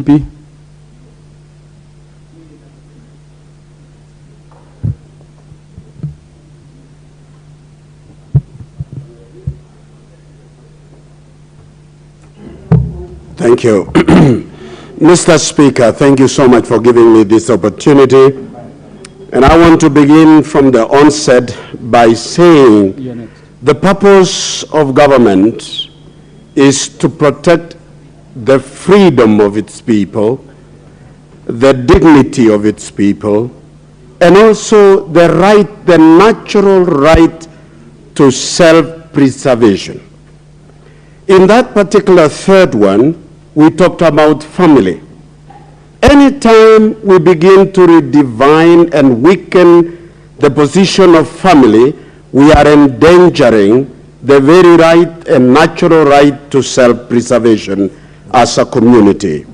MP. Thank you. Mr. Speaker, thank you so much for giving me this opportunity. And I want to begin from the onset by saying the purpose of government is to protect the freedom of its people, the dignity of its people, and also the natural right to self-preservation. In that particular third one, we talked about family. Anytime we begin to redefine and weaken the position of family, we are endangering the very right and natural right to self-preservation as a community.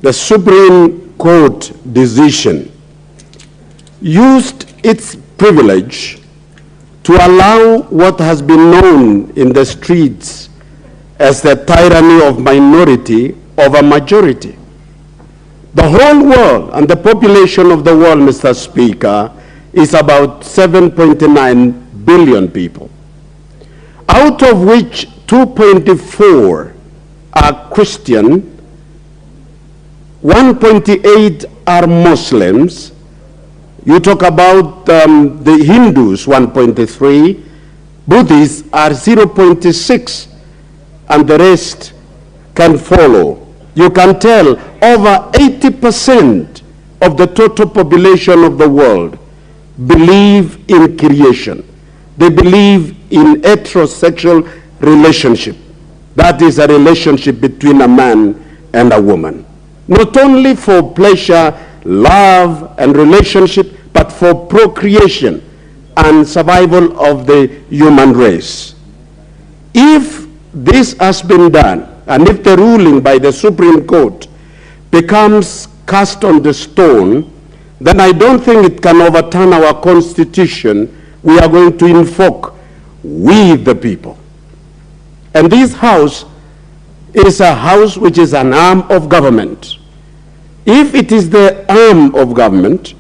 The Supreme Court decision used its privilege to allow what has been known in the streets as the tyranny of minority over majority. The whole world and the population of the world, Mr. Speaker, is about 7.9 billion people, out of which 2.4 are Christian, 1.8 are Muslims. You talk about the Hindus, 1.3, Buddhists are 0.6, and the rest can follow. You can tell over 80% of the total population of the world believe in creation. They believe in heterosexual relationship. That is a relationship between a man and a woman. Not only for pleasure, love, and relationship, but for procreation and survival of the human race. If this has been done, and if the ruling by the Supreme Court becomes cast on the stone, then I don't think it can overturn our Constitution. We are going to invoke we the people. And this house is a house which is an arm of government. If it is the arm of government,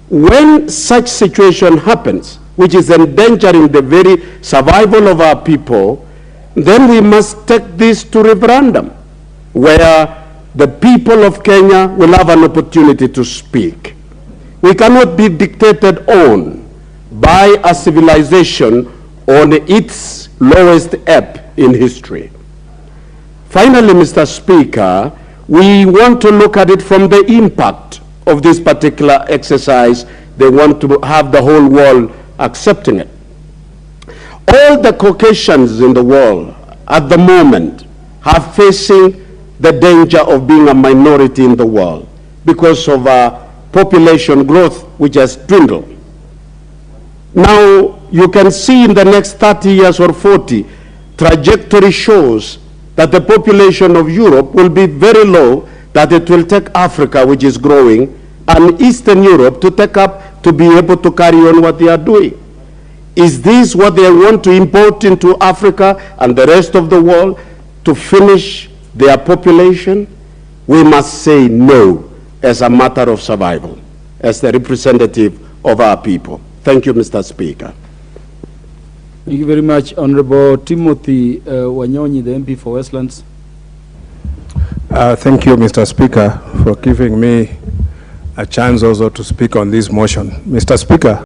when such situation happens, which is endangering the very survival of our people, then we must take this to referendum, where the people of Kenya will have an opportunity to speak. We cannot be dictated on by a civilization on its lowest ebb in history. Finally, Mr. Speaker, we want to look at it from the impact of this particular exercise. They want to have the whole world accepting it. All the Caucasians in the world at the moment are facing the danger of being a minority in the world because of population growth which has dwindled. Now, you can see in the next 30 years or 40, trajectory shows that the population of Europe will be very low, that it will take Africa, which is growing, and Eastern Europe to be able to carry on what they are doing. Is this what they want to import into Africa and the rest of the world to finish their population? We must say no as a matter of survival, as the representative of our people. Thank you, Mr. Speaker. Thank you very much, Honorable Timothy Wanyonyi, the MP for Westlands. Thank you, Mr. Speaker, for giving me a chance also to speak on this motion. Mr. Speaker,